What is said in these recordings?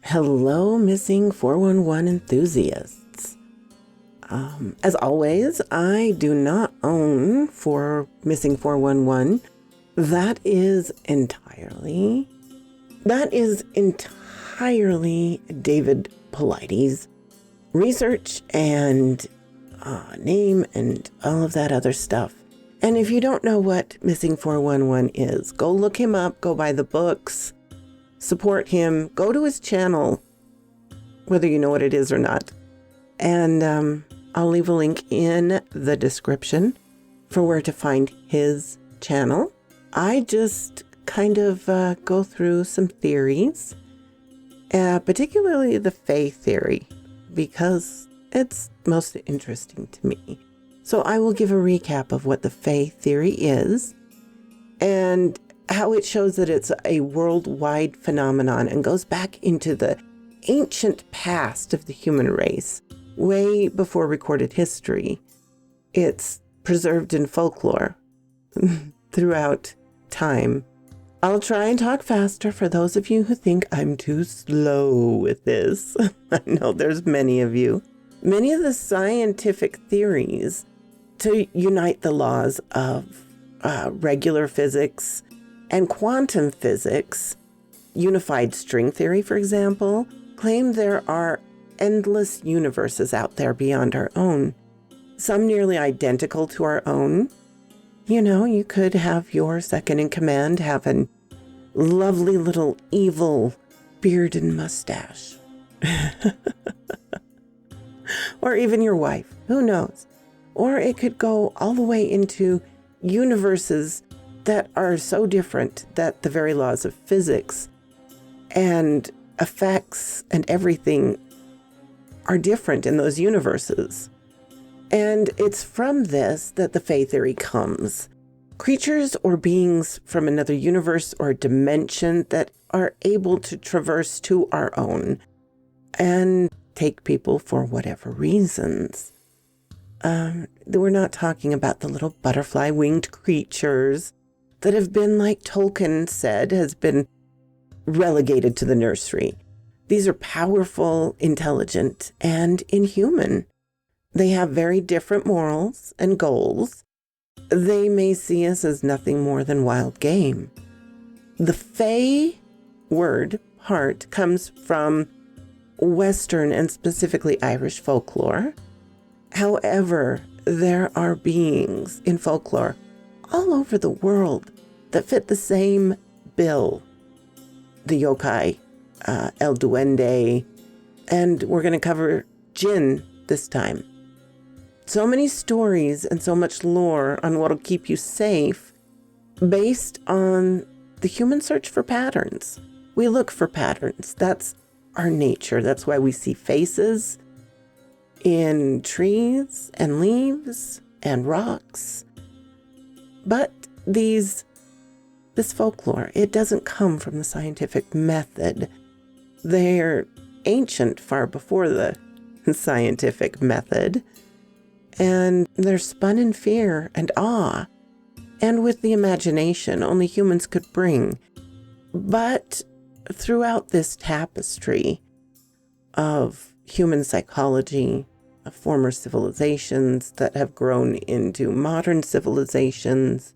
Hello, Missing 411 enthusiasts. As always, I do not own for Missing 411. That is entirely David Paulides' research and name and all of that other stuff. And if you don't know what Missing 411 is, go look him up, go buy the books, support him, go to his channel, whether you know what it is or not. And I'll leave a link in the description for where to find his channel. I just kind of go through some theories, particularly the Fae theory, because it's most interesting to me. So I will give a recap of what the Fae theory is and how it shows that it's a worldwide phenomenon and goes back into the ancient past of the human race, way before recorded history. It's preserved in folklore throughout time. I'll try and talk faster for those of you who think I'm too slow with this. I know there's many of you. Many of the scientific theories to unite the laws of regular physics and quantum physics, unified string theory, for example, claim there are endless universes out there beyond our own, some nearly identical to our own. You know, you could have your second in command have a lovely little evil beard and mustache. Or even your wife, who knows? Or it could go all the way into universes that are so different that the very laws of physics and effects and everything are different in those universes. And it's from this that the Fae theory comes. Creatures or beings from another universe or dimension that are able to traverse to our own and take people for whatever reasons. We're not talking about the little butterfly winged creatures that have been, like Tolkien said, has been relegated to the nursery. These are powerful, intelligent, and inhuman. They have very different morals and goals. They may see us as nothing more than wild game. The Fae word part comes from Western and specifically Irish folklore. However, there are beings in folklore all over the world that fit the same bill. The yokai, El Duende, and we're going to cover Djinn this time. So many stories and so much lore on what'll keep you safe based on the human search for patterns. We look for patterns. That's our nature. That's why we see faces in trees and leaves and rocks. But this folklore, it doesn't come from the scientific method. They're ancient far before the scientific method. And they're spun in fear and awe, and with the imagination only humans could bring. But throughout this tapestry of human psychology, of former civilizations that have grown into modern civilizations,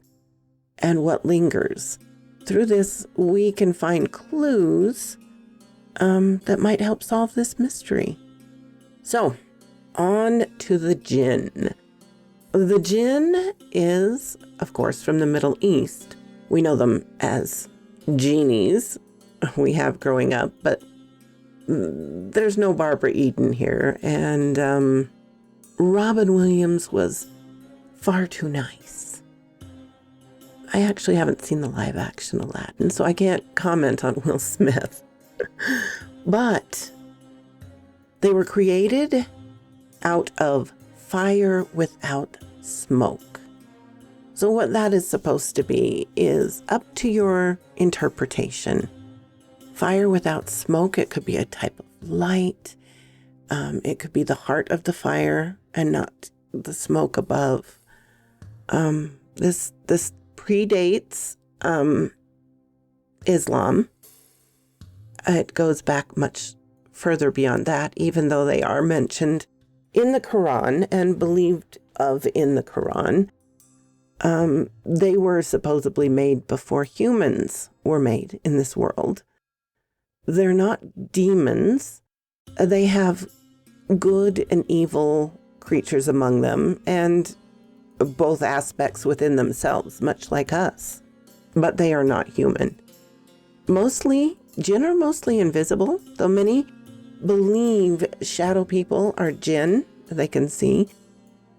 and what lingers, through this we can find clues that might help solve this mystery. So, on to the Djinn. The Djinn is, of course, from the Middle East. We know them as genies we have growing up, but there's no Barbara Eden here. And Robin Williams was far too nice. I actually haven't seen the live action Aladdin, so I can't comment on Will Smith. But they were created out of fire without smoke. So what that is supposed to be is up to your interpretation. Fire without smoke, it could be a type of light. It could be the heart of the fire and not the smoke above. This predates Islam. It goes back much further beyond that, even though they are mentioned in the Quran and believed of in the Quran. They were supposedly made before humans were made in this world. They're not demons. They have good and evil creatures among them, and both aspects within themselves, much like us. But they are not human. Jinn are mostly invisible, though many believe shadow people are jinn. They can see.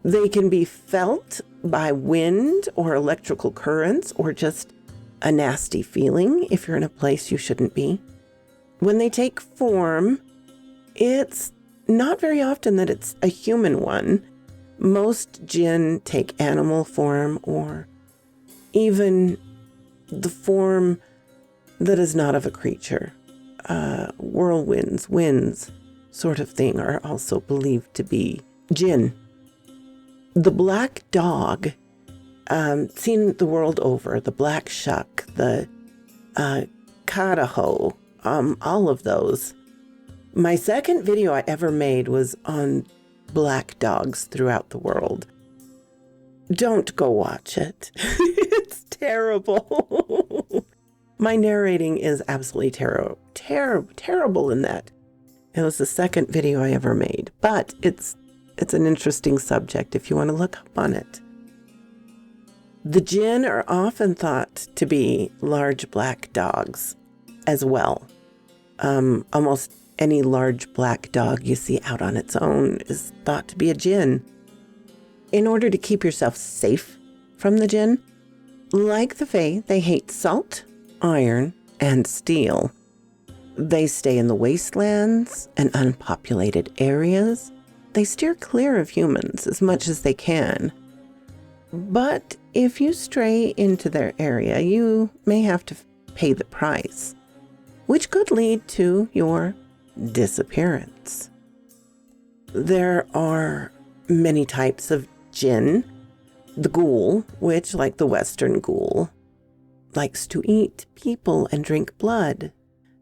They can be felt by wind or electrical currents or just a nasty feeling if you're in a place you shouldn't be. When they take form, it's not very often that it's a human one. Most jinn take animal form or even the form that is not of a creature. Whirlwinds, winds, sort of thing are also believed to be jinn. The black dog, seen the world over, the black shuck, the carajo, all of those. My second video I ever made was on black dogs throughout the world. Don't go watch it. It's terrible. My narrating is absolutely terrible in that. It was the second video I ever made, but it's an interesting subject if you want to look up on it. The jinn are often thought to be large black dogs as well. Almost any large black dog you see out on its own is thought to be a jinn. In order to keep yourself safe from the jinn, like the Fae, they hate salt, iron, and steel. They stay in the wastelands and unpopulated areas. They steer clear of humans as much as they can. But if you stray into their area, you may have to pay the price, which could lead to your disappearance. There are many types of jinn. The ghoul, which, like the Western ghoul, likes to eat people and drink blood.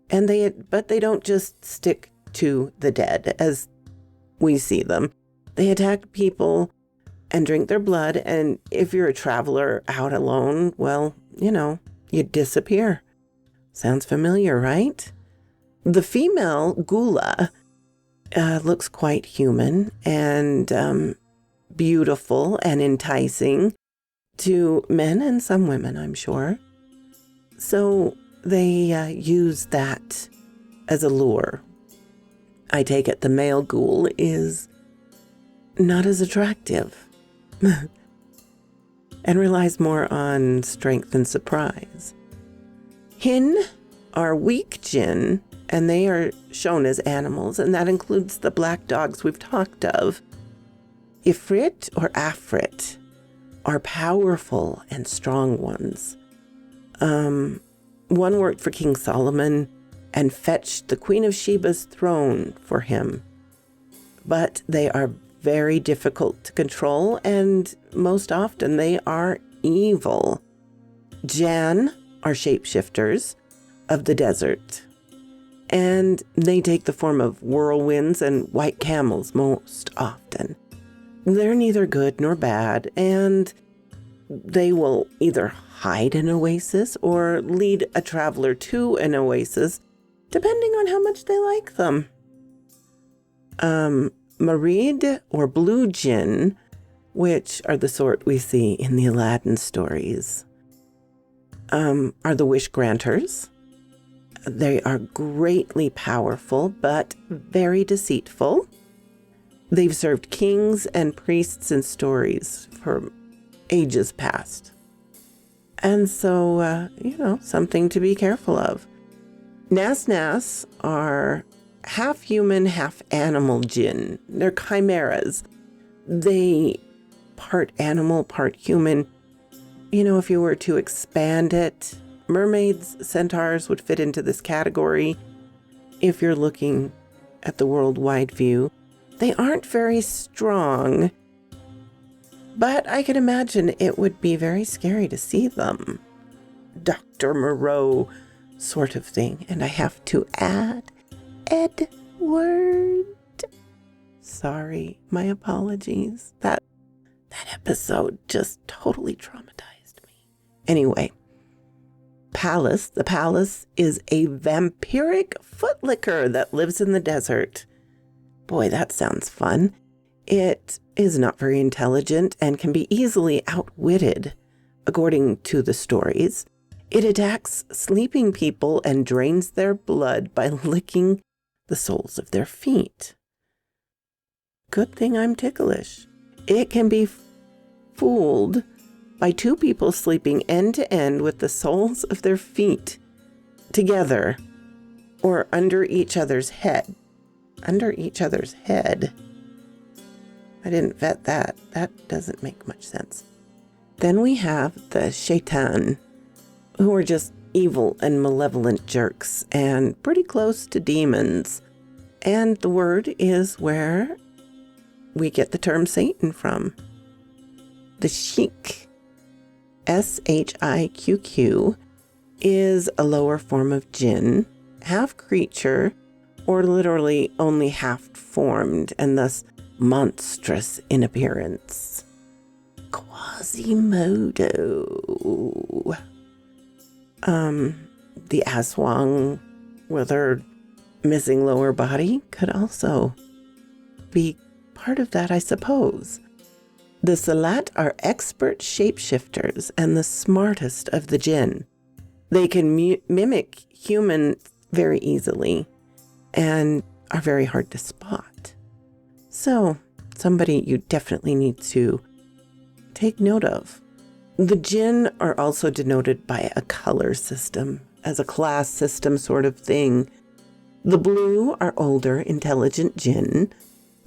But they don't just stick to the dead as we see them. They attack people and drink their blood, and if you're a traveler out alone, well, you disappear. Sounds familiar, right? The female Gula looks quite human and beautiful and enticing to men and some women, I'm sure. So they use that as a lure. I take it the male ghoul is not as attractive and relies more on strength and surprise. Jinn are weak jinn, and they are shown as animals, and that includes the black dogs we've talked of. Ifrit or Afrit are powerful and strong ones. One worked for King Solomon and fetched the Queen of Sheba's throne for him. But they are very difficult to control, and most often they are evil. Jann are shapeshifters of the desert, and they take the form of whirlwinds and white camels most often. They're neither good nor bad, and they will either hide an oasis or lead a traveler to an oasis, depending on how much they like them. Marid or blue jinn, which are the sort we see in the Aladdin stories, are the wish granters. They are greatly powerful, but very deceitful. They've served kings and priests in stories for ages past. And so, something to be careful of. Nas are half human, half animal jinn. They're chimeras. They part animal, part human. If you were to expand it, mermaids, centaurs would fit into this category. If you're looking at the worldwide view, they aren't very strong, but I can imagine it would be very scary to see them. Dr. Moreau sort of thing. And I have to add Edward. Sorry, my apologies. That episode just totally traumatized me. Anyway, Palace. The Palace is a vampiric footlicker that lives in the desert. Boy, that sounds fun. It is not very intelligent and can be easily outwitted, according to the stories. It attacks sleeping people and drains their blood by licking the soles of their feet. Good thing I'm ticklish. It can be fooled by two people sleeping end to end with the soles of their feet together or under each other's head. Under each other's head. I didn't vet that. That doesn't make much sense. Then we have the shaitan, who are just evil and malevolent jerks and pretty close to demons. And the word is where we get the term Satan from. The sheikh, Shiqq, is a lower form of jinn, half creature, or literally only half formed, and thus monstrous in appearance. Quasimodo. The Aswang with her missing lower body could also be part of that, I suppose. The Salat are expert shapeshifters and the smartest of the jinn. They can mimic humans very easily and are very hard to spot. So, somebody you definitely need to take note of. The jinn are also denoted by a color system, as a class system sort of thing. The blue are older, intelligent jinn,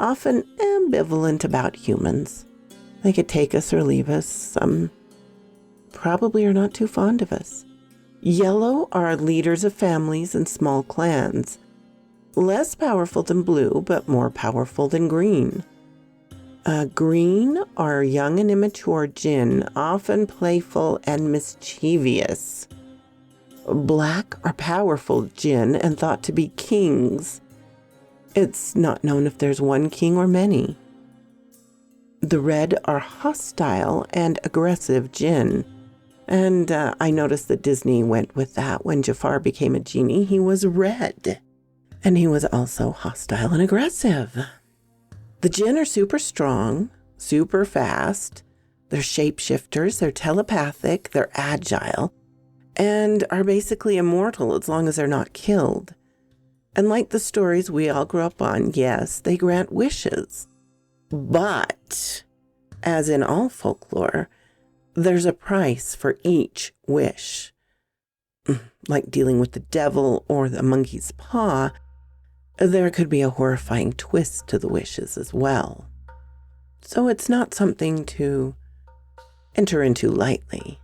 often ambivalent about humans. They could take us or leave us. Some probably are not too fond of us. Yellow are leaders of families and small clans. Less powerful than blue, but more powerful than green. Green are young and immature jinn, often playful and mischievous. Black are powerful jinn and thought to be kings. It's not known if there's one king or many. The red are hostile and aggressive jinn. And I noticed that Disney went with that. When Jafar became a genie, he was red. And he was also hostile and aggressive. The jinn are super strong, super fast. They're shapeshifters, they're telepathic, they're agile, and are basically immortal as long as they're not killed. And like the stories we all grew up on, yes, they grant wishes. But, as in all folklore, there's a price for each wish. Like dealing with the devil or the monkey's paw, there could be a horrifying twist to the wishes as well. So it's not something to enter into lightly.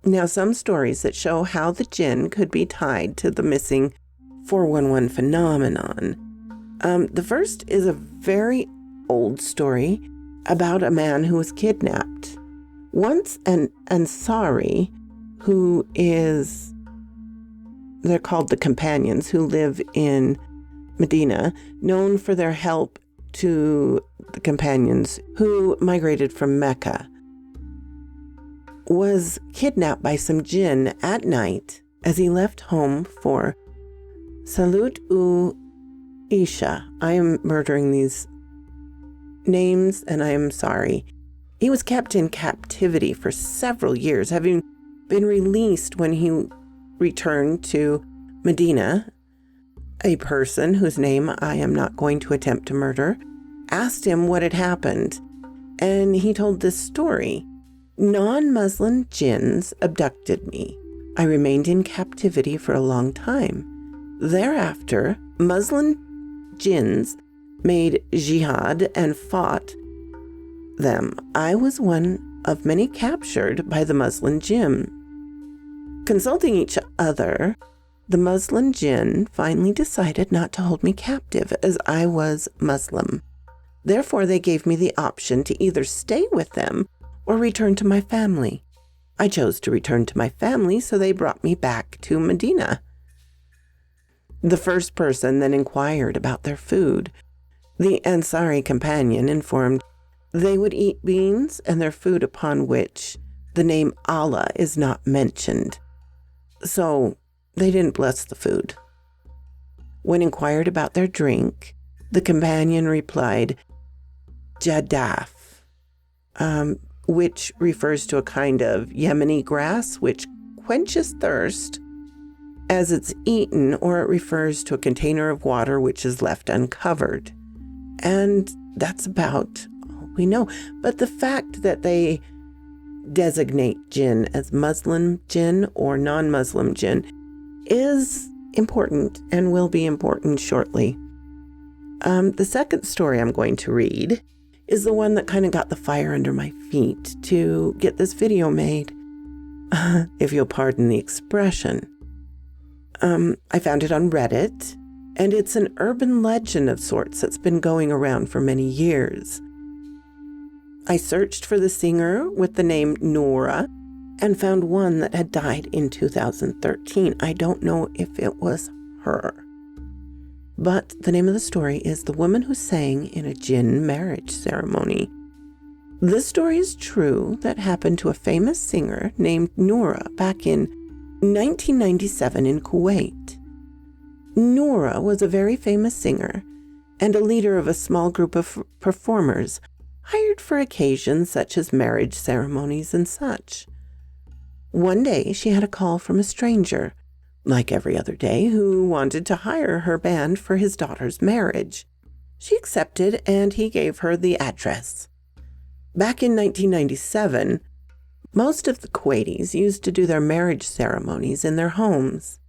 Now, some stories that show how the jinn could be tied to the missing 411 phenomenon. The first is a very old story about a man who was kidnapped. Once an Ansari, who is, they're called the companions, who live in Medina, known for their help to the companions who migrated from Mecca, was kidnapped by some jinn at night as he left home for Salut-u-Isha. I am murdering these names and I am sorry. He was kept in captivity for several years, having been released when he returned to Medina. A person whose name I am not going to attempt to murder asked him what had happened, and he told this story. Non-Muslim jinns abducted me. I remained in captivity for a long time. Thereafter, Muslim jinns made jihad and fought them. I was one of many captured by the Muslim jinn. Consulting each other, the Muslim jinn finally decided not to hold me captive as I was Muslim. Therefore, they gave me the option to either stay with them or return to my family. I chose to return to my family, so they brought me back to Medina. The first person then inquired about their food. The Ansari companion informed they would eat beans and their food upon which the name Allah is not mentioned. So they didn't bless the food. When inquired about their drink, the companion replied, Jadaf, which refers to a kind of Yemeni grass which quenches thirst as it's eaten, or it refers to a container of water which is left uncovered. And that's about all we know. But the fact that they designate jinn as Muslim jinn or non-Muslim jinn is important and will be important shortly. The second story I'm going to read is the one that kind of got the fire under my feet to get this video made, if you'll pardon the expression. I found it on Reddit, and it's an urban legend of sorts that's been going around for many years. I searched for the singer with the name Nora and found one that had died in 2013. I don't know if it was her. But the name of the story is The Woman Who Sang in a Jinn Marriage Ceremony. This story is true that happened to a famous singer named Nora back in 1997 in Kuwait. Nora was a very famous singer and a leader of a small group of performers hired for occasions such as marriage ceremonies and such. One day she had a call from a stranger, like every other day, who wanted to hire her band for his daughter's marriage. She accepted, and he gave her the address. Back in 1997, most of the Kuwaitis used to do their marriage ceremonies in their homes.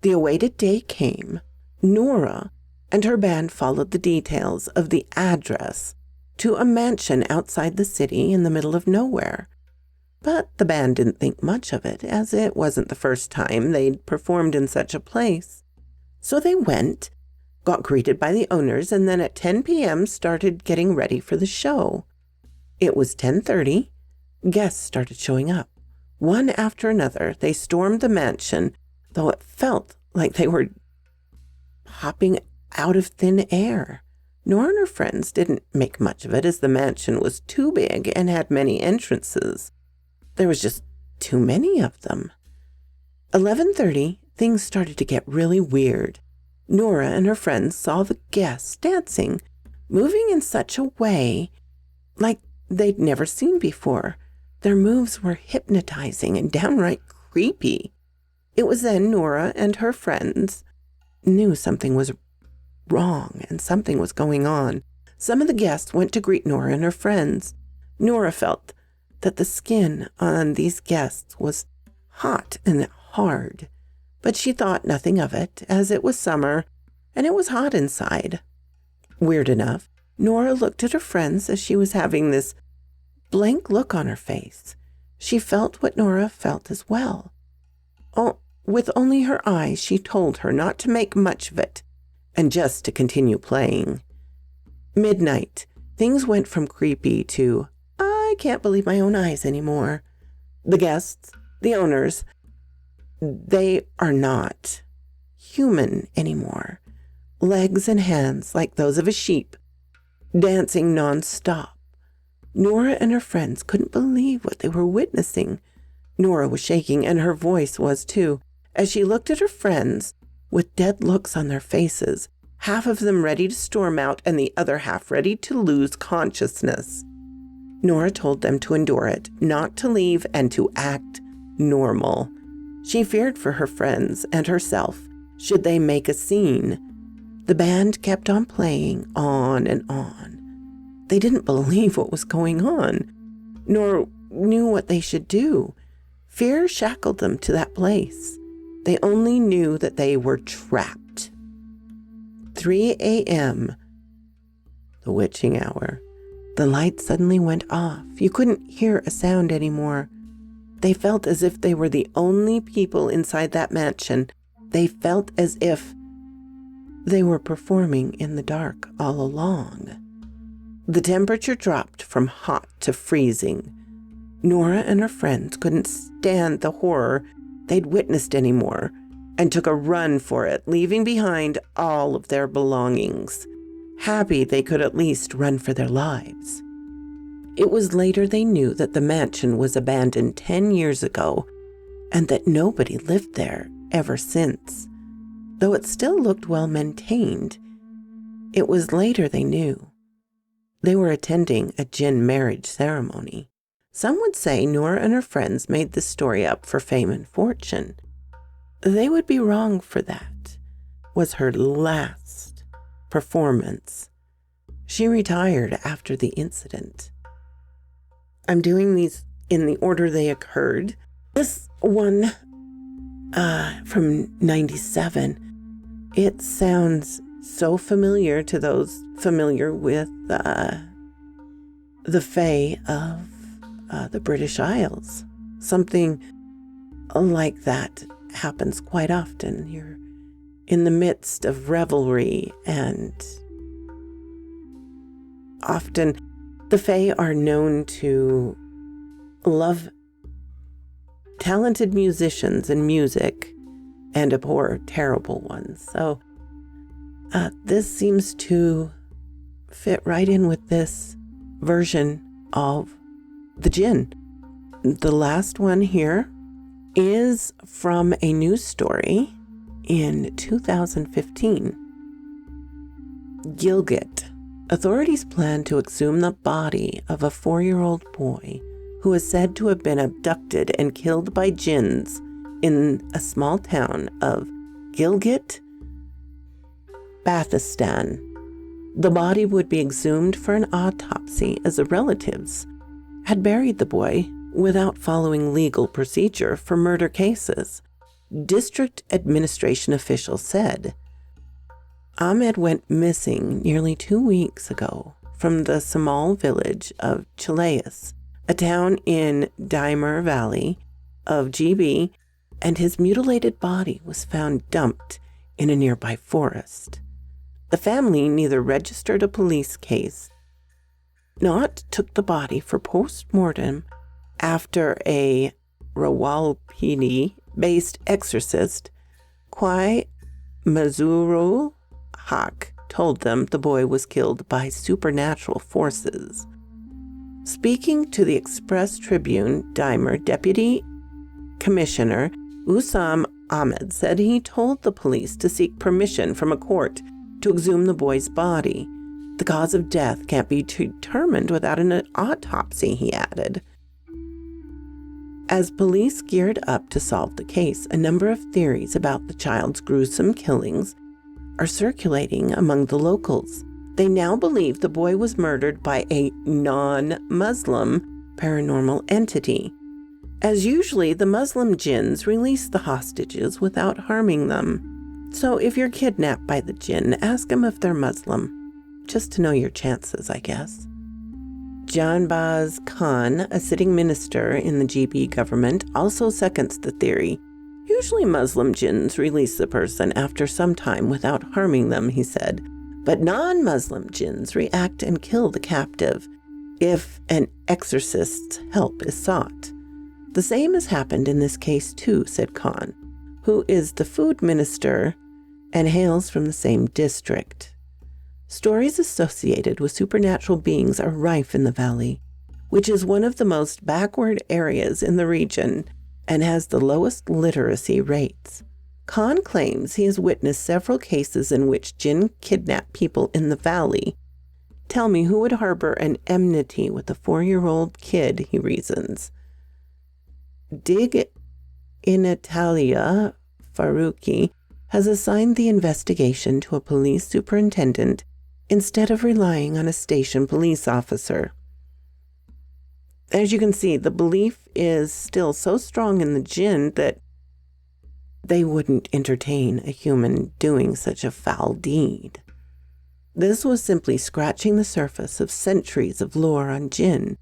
The awaited day came. Nora and her band followed the details of the address to a mansion outside the city in the middle of nowhere. But the band didn't think much of it, as it wasn't the first time they'd performed in such a place. So they went, got greeted by the owners, and then at 10 p.m. started getting ready for the show. It was 10:30. Guests started showing up. One after another, they stormed the mansion, though it felt like they were hopping out of thin air. Nora and her friends didn't make much of it, as the mansion was too big and had many entrances. There was just too many of them. 11:30, things started to get really weird. Nora and her friends saw the guests dancing, moving in such a way like they'd never seen before. Their moves were hypnotizing and downright creepy. It was then Nora and her friends knew something was wrong and something was going on. Some of the guests went to greet Nora and her friends. Nora felt that the skin on these guests was hot and hard, but she thought nothing of it, as it was summer and it was hot inside. Weird enough, Nora looked at her friends as she was having this blank look on her face. She felt what Nora felt as well. Oh, with only her eyes, she told her not to make much of it and just to continue playing. Midnight, things went from creepy to, I can't believe my own eyes anymore. The guests, the owners, they are not human anymore. Legs and hands like those of a sheep, dancing non-stop. Nora and her friends couldn't believe what they were witnessing. Nora was shaking, and her voice was too, as she looked at her friends with dead looks on their faces, half of them ready to storm out and the other half ready to lose consciousness. Nora told them to endure it, not to leave, and to act normal. She feared for her friends and herself should they make a scene. The band kept on playing on and on. They didn't believe what was going on, nor knew what they should do. Fear shackled them to that place. They only knew that they were trapped. 3 a.m., the witching hour. The light suddenly went off. You couldn't hear a sound anymore. They felt as if they were the only people inside that mansion. They felt as if they were performing in the dark all along. The temperature dropped from hot to freezing. Nora and her friends couldn't stand the horror they'd witnessed anymore and took a run for it, leaving behind all of their belongings, happy they could at least run for their lives. It was later they knew that the mansion was abandoned 10 years ago and that nobody lived there ever since. Though it still looked well maintained, it was later they knew. They were attending a Djinn marriage ceremony. Some would say Nora and her friends made this story up for fame and fortune. They would be wrong, for that was her last performance. She retired after the incident. I'm doing these in the order they occurred. This one from 97, it sounds so familiar to those familiar with the Fae of the British Isles. Something like that happens quite often. You're in the midst of revelry, and often the Fae are known to love talented musicians and music and abhor terrible ones. So this seems to fit right in with this version of the Djinn. The last one here is from a news story in 2015. Gilgit. Authorities plan to exhume the body of a 4-year-old boy who is said to have been abducted and killed by Djinns in a small town of Gilgit, Baltistan. The body would be exhumed for an autopsy as the relatives had buried the boy without following legal procedure for murder cases. District administration officials said Ahmed went missing nearly 2 weeks ago from the small village of Chileas, a town in Dimer Valley of GB, and his mutilated body was found dumped in a nearby forest. The family neither registered a police case nor took the body for post-mortem after a Rawalpindi-based exorcist, Kwai Mazurul Haq, told them the boy was killed by supernatural forces. Speaking to the Express Tribune, Dimer Deputy Commissioner Usam Ahmed said he told the police to seek permission from a court to exhume the boy's body. The cause of death can't be determined without an autopsy, he added. As police geared up to solve the case, a number of theories about the child's gruesome killings are circulating among the locals. They now believe the boy was murdered by a non-Muslim paranormal entity. As usually, the Muslim Djinns release the hostages without harming them. So if you're kidnapped by the Djinn, ask them if they're Muslim, just to know your chances, I guess. Janbaz Khan, a sitting minister in the GB government, also seconds the theory. Usually Muslim Djinns release the person after some time without harming them, he said, but non-Muslim Djinns react and kill the captive if an exorcist's help is sought. The same has happened in this case too, said Khan, who is the food minister and hails from the same district. Stories associated with supernatural beings are rife in the valley, which is one of the most backward areas in the region and has the lowest literacy rates. Khan claims he has witnessed several cases in which Djinn kidnap people in the valley. Tell me who would harbor an enmity with a 4-year-old kid, he reasons. Dig in Italia, Faruqi has assigned the investigation to a police superintendent instead of relying on a station police officer. As you can see, the belief is still so strong in the Djinn that they wouldn't entertain a human doing such a foul deed. This was simply scratching the surface of centuries of lore on Djinn.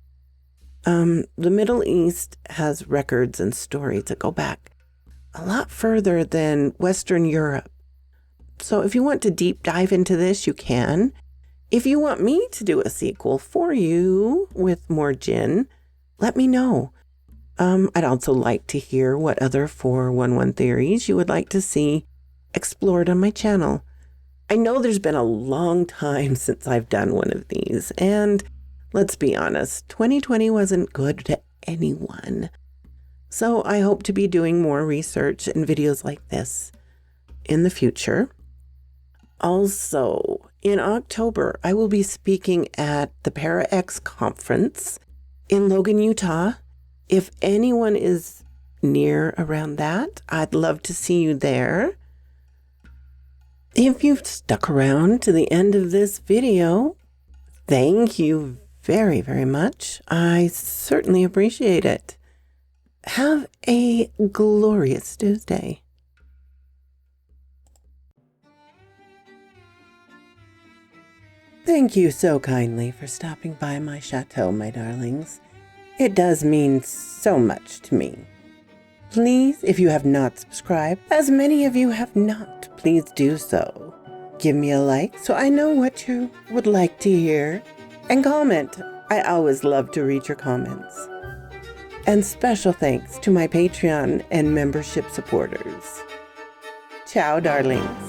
The Middle East has records and stories that go back a lot further than Western Europe. So if you want to deep dive into this, you can. If you want me to do a sequel for you with more Djinn, let me know. I'd also like to hear what other 411 theories you would like to see explored on my channel. I know there's been a long time since I've done one of these, and let's be honest, 2020 wasn't good to anyone. So I hope to be doing more research and videos like this in the future. Also, in October, I will be speaking at the ParaX conference in Logan, Utah. If anyone is near around that, I'd love to see you there. If you've stuck around to the end of this video, thank you very, very much. I certainly appreciate it. Have a glorious Tuesday. Thank you so kindly for stopping by my chateau, my darlings. It does mean so much to me. Please, if you have not subscribed, as many of you have not, please do so. Give me a like so I know what you would like to hear. And comment. I always love to read your comments. And special thanks to my Patreon and membership supporters. Ciao, darlings.